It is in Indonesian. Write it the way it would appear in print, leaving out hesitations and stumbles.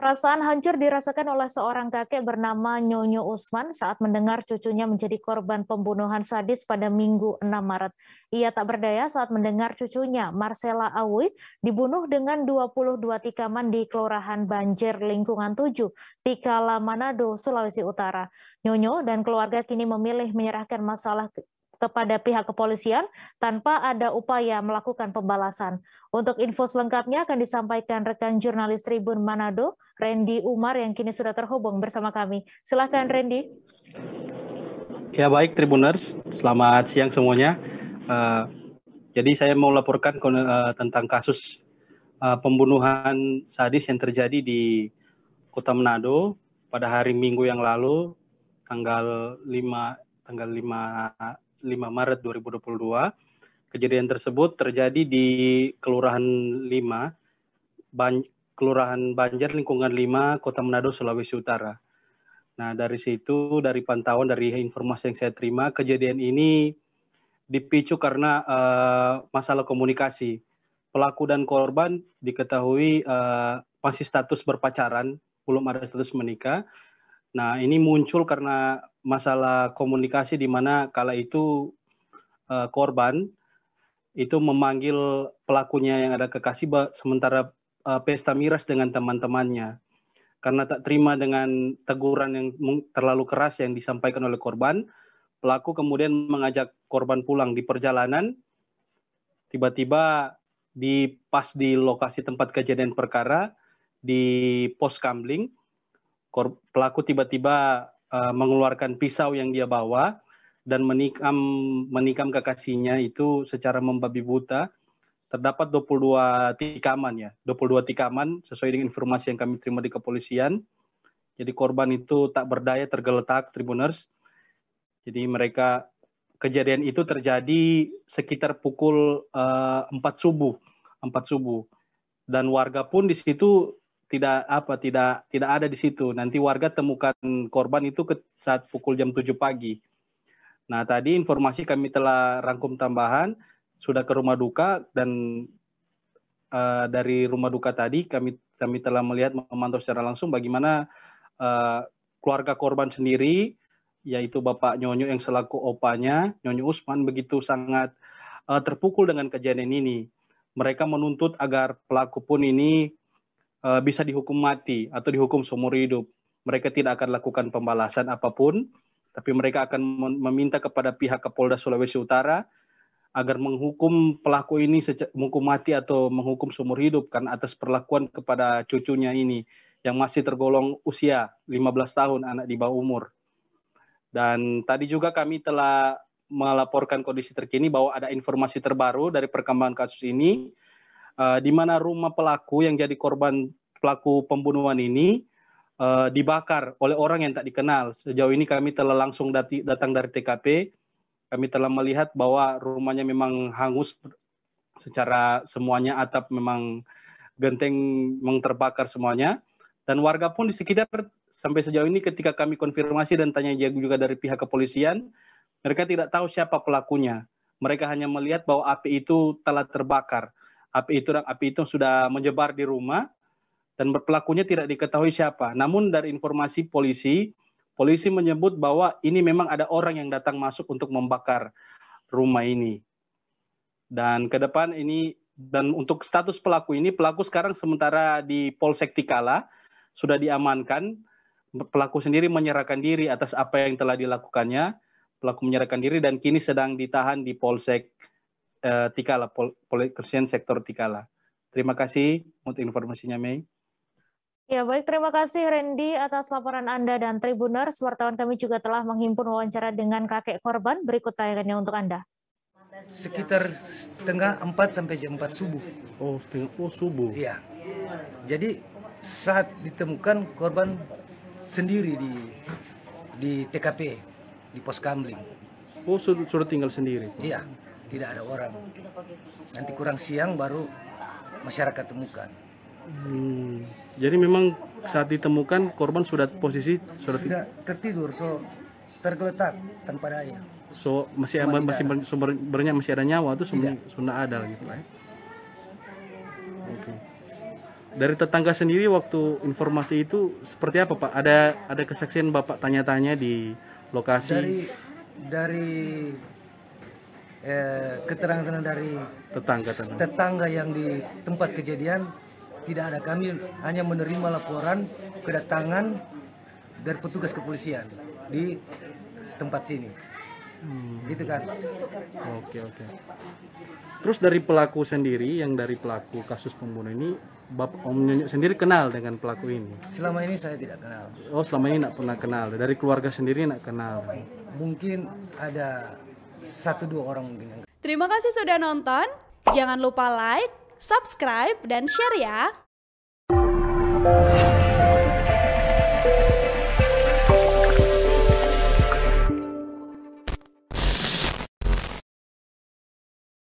Perasaan hancur dirasakan oleh seorang kakek bernama Nyonyo Usman saat mendengar cucunya menjadi korban pembunuhan sadis pada Minggu 6 Maret. Ia tak berdaya saat mendengar cucunya, Marcella Awi, dibunuh dengan 22 tikaman di Kelurahan Banjir Lingkungan 7, Tikala, Manado, Sulawesi Utara. Nyonyo dan keluarga kini memilih menyerahkan masalah kepada pihak kepolisian tanpa ada upaya melakukan pembalasan. Untuk info selengkapnya akan disampaikan rekan jurnalis Tribun Manado, Randy Umar yang kini sudah terhubung bersama kami. Silakan Randy. Ya baik Tribuners, selamat siang semuanya. Jadi saya mau laporkan tentang kasus pembunuhan sadis yang terjadi di Kota Manado pada hari Minggu yang lalu, tanggal 5 Maret 2022. Kejadian tersebut terjadi di Kelurahan Banjar Lingkungan 5, Kota Manado, Sulawesi Utara. Nah, dari situ, dari pantauan, dari informasi yang saya terima, kejadian ini dipicu karena masalah komunikasi. Pelaku dan korban diketahui masih status berpacaran, belum ada status menikah. Nah, ini muncul karena masalah komunikasi di mana kala itu korban itu memanggil pelakunya yang ada kekasih sementara pesta miras dengan teman-temannya. Karena tak terima dengan teguran yang terlalu keras yang disampaikan oleh korban, pelaku kemudian mengajak korban pulang. Di perjalanan, tiba-tiba pas di lokasi tempat kejadian perkara, di pos Kamling, pelaku tiba-tiba mengeluarkan pisau yang dia bawa dan menikam kekasihnya itu secara membabi buta. Terdapat 22 tikaman ya, 22 tikaman sesuai dengan informasi yang kami terima di kepolisian. Jadi korban itu tak berdaya, tergeletak, Tribuners. Jadi kejadian itu terjadi sekitar pukul 4 subuh. Dan warga pun di situ tidak ada di situ. Nanti warga temukan korban itu saat pukul jam 7 pagi. Nah, tadi informasi kami telah rangkum tambahan, sudah ke rumah duka, dan dari rumah duka tadi kami telah melihat, memantau secara langsung bagaimana keluarga korban sendiri, yaitu Bapak Nyonyo yang selaku opanya, Nyonyo Usman, begitu sangat terpukul dengan kejadian ini. Mereka menuntut agar pelaku pun ini bisa dihukum mati atau dihukum seumur hidup. Mereka tidak akan lakukan pembalasan apapun, tapi mereka akan meminta kepada pihak Kapolda Sulawesi Utara agar menghukum pelaku ini, menghukum mati atau menghukum seumur hidup kan atas perlakuan kepada cucunya ini yang masih tergolong usia 15 tahun, anak di bawah umur. Dan tadi juga kami telah melaporkan kondisi terkini bahwa ada informasi terbaru dari perkembangan kasus ini, di mana rumah pelaku yang jadi korban pelaku pembunuhan ini dibakar oleh orang yang tak dikenal. Sejauh ini kami telah langsung datang dari TKP. Kami telah melihat bahwa rumahnya memang hangus secara semuanya, atap memang genteng memang terbakar semuanya. Dan warga pun di sekitar sampai sejauh ini ketika kami konfirmasi dan tanya juga dari pihak kepolisian, mereka tidak tahu siapa pelakunya. Mereka hanya melihat bahwa api itu telah terbakar. Api itu sudah menyebar di rumah dan pelakunya tidak diketahui siapa. Namun dari informasi polisi menyebut bahwa ini memang ada orang yang datang masuk untuk membakar rumah ini. Dan ke depan ini, dan untuk status pelaku sekarang sementara di Polsek Tikala sudah diamankan. Pelaku sendiri menyerahkan diri atas apa yang telah dilakukannya. Pelaku menyerahkan diri dan kini sedang ditahan di Polsek Tikala, Kepolisian Sektor Tikala. Terima kasih untuk informasinya, Mei. Ya baik, terima kasih Randy atas laporan Anda, dan Tribuners, wartawan kami juga telah menghimpun wawancara dengan kakek korban. Berikut tayangannya untuk Anda. Sekitar setengah 4 sampai jam 4 subuh. Oh, subuh. Iya. Jadi saat ditemukan korban sendiri di TKP, di pos Kamling. Oh, sudah tinggal sendiri? Iya, tidak ada orang. Nanti kurang siang baru masyarakat temukan. Jadi memang saat ditemukan korban sudah tidak tertidur, tergeletak tanpa daya. Masih ada nyawa tuh sudah ada gitu. Ya. Oke. Dari tetangga sendiri waktu informasi itu seperti apa Pak? Ada kesaksian Bapak tanya-tanya di lokasi? Dari keterangan dari tetangga yang di tempat kejadian tidak ada, kami hanya menerima laporan kedatangan dari petugas kepolisian di tempat sini. Gitu kan. Oke. Terus dari pelaku sendiri, yang dari pelaku kasus pembunuhan ini, Bapak Om Nyonyo sendiri kenal dengan pelaku ini? Selama ini saya tidak kenal. Oh, selama ini tidak pernah kenal. Dari keluarga sendiri tidak kenal. Mungkin ada 1-2 orang mungkin. Terima kasih sudah nonton. Jangan lupa like, subscribe, dan share ya.